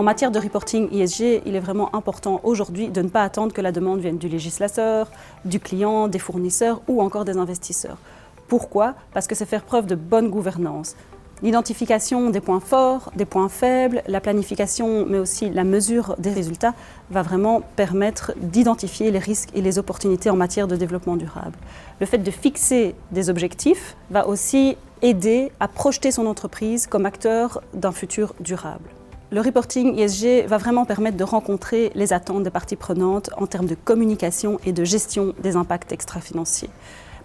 matière de reporting ESG, il est vraiment important aujourd'hui de ne pas attendre que la demande vienne du législateur, du client, des fournisseurs ou encore des investisseurs. Pourquoi ? Parce que c'est faire preuve de bonne gouvernance. L'identification des points forts, des points faibles, la planification, mais aussi la mesure des résultats va vraiment permettre d'identifier les risques et les opportunités en matière de développement durable. Le fait de fixer des objectifs va aussi aider à projeter son entreprise comme acteur d'un futur durable. Le reporting ESG va vraiment permettre de rencontrer les attentes des parties prenantes en termes de communication et de gestion des impacts extra-financiers.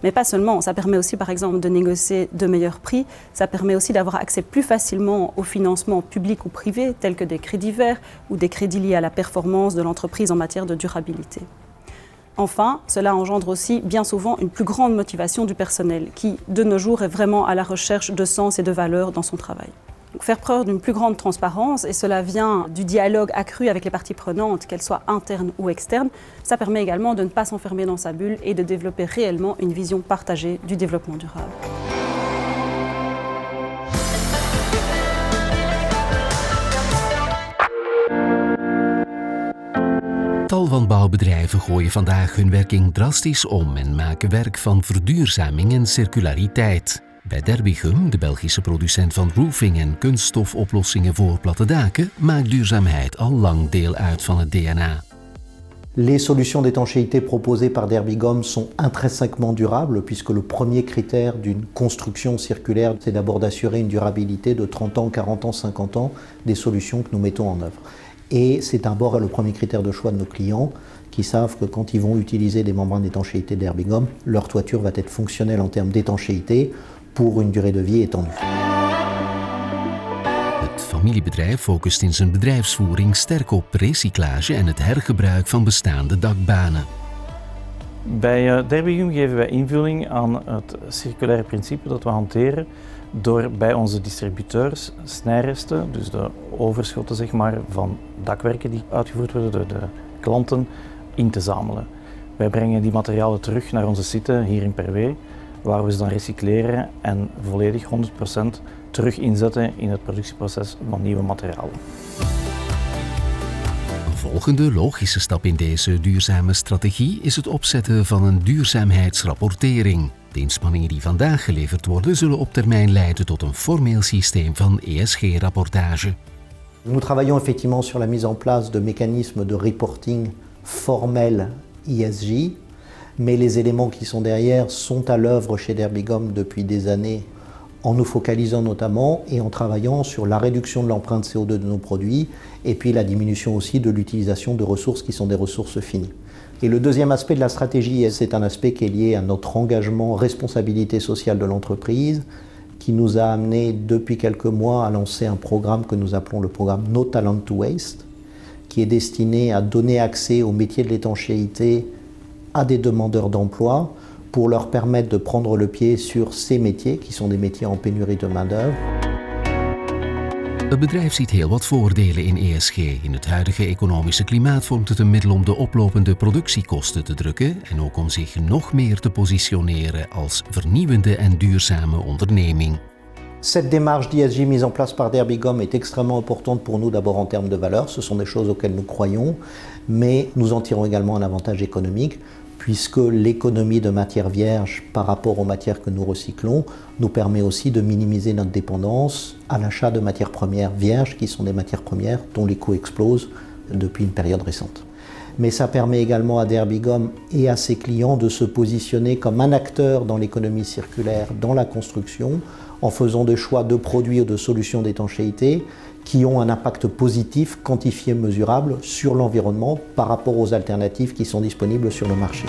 Mais pas seulement, ça permet aussi par exemple de négocier de meilleurs prix, ça permet aussi d'avoir accès plus facilement aux financements publics ou privés tels que des crédits verts ou des crédits liés à la performance de l'entreprise en matière de durabilité. Enfin, cela engendre aussi bien souvent une plus grande motivation du personnel qui, de nos jours, est vraiment à la recherche de sens et de valeur dans son travail. Donc, faire preuve d'une plus grande transparence, et cela vient du dialogue accru avec les parties prenantes, qu'elles soient internes ou externes, ça permet également de ne pas s'enfermer dans sa bulle et de développer réellement une vision partagée du développement durable. Tal van bouwbedrijven gooien vandaag hun werking drastisch om en maken werk van verduurzaming en circulariteit. Bij Derbigum, de Belgische producent van roofing en kunststofoplossingen voor platte daken, maakt duurzaamheid al lang deel uit van het DNA. Les solutions d'étanchéité proposées par Derbigum sont intrinsèquement durables puisque le premier critère d'une construction circulaire, c'est d'abord d'assurer une durabilité de 30 ans, 40 ans, 50 ans des solutions que nous mettons en œuvre. Et c'est d'abord le premier critère de choix de nos clients qui savent que quand ils vont utiliser des membranes d'étanchéité Derbigum, leur toiture va être fonctionnelle en termes d'étanchéité pour une durée de vie étendue. Het familiebedrijf focust in zijn bedrijfsvoering sterk op recyclage en het hergebruik van bestaande dakbanen. Bij Derbigum geven wij invulling aan het circulaire principe dat we hanteren door bij onze distributeurs snijresten, dus de overschotten zeg maar, van dakwerken die uitgevoerd worden door de klanten, in te zamelen. Wij brengen die materialen terug naar onze site hier in Perwee, waar we ze dan recycleren en volledig 100% terug inzetten in het productieproces van nieuwe materialen. Een volgende logische stap in deze duurzame strategie is het opzetten van een duurzaamheidsrapportering. De inspanningen die vandaag geleverd worden zullen op termijn leiden tot een formeel systeem van ESG-rapportage. Nous travaillons effectivement sur la mise en place de mécanismes de reporting formels ESG, mais les éléments qui sont derrière sont à l'œuvre chez Derbigum depuis des années en nous focalisant notamment et en travaillant sur la réduction de l'empreinte CO2 de nos produits et puis la diminution aussi de l'utilisation de ressources qui sont des ressources finies. Et le deuxième aspect de la stratégie, c'est un aspect qui est lié à notre engagement responsabilité sociale de l'entreprise qui nous a amené depuis quelques mois à lancer un programme que nous appelons le programme No Talent to Waste, qui est destiné à donner accès au métier de l'étanchéité à des demandeurs d'emploi pour leur permettre de prendre le pied sur ces métiers qui sont des métiers en pénurie de main-d'œuvre. Het bedrijf ziet heel wat voordelen in ESG. In het huidige economische klimaat vormt het een middel om de oplopende productiekosten te drukken en ook om zich nog meer te positioneren als vernieuwende en duurzame onderneming. Cette démarche d'ESG mise en place par Derbigum est extrêmement importante pour nous d'abord en termes de valeur, ce sont des choses auxquelles nous croyons, mais nous en tirons également un avantage économique puisque l'économie de matières vierges par rapport aux matières que nous recyclons nous permet aussi de minimiser notre dépendance à l'achat de matières premières vierges qui sont des matières premières dont les coûts explosent depuis une période récente. Mais ça permet également à Derbigum et à ses clients de se positionner comme un acteur dans l'économie circulaire, dans la construction, en faisant des choix de produits ou de solutions d'étanchéité qui ont un impact positif, quantifié, mesurable sur l'environnement par rapport aux alternatives qui sont disponibles sur le marché.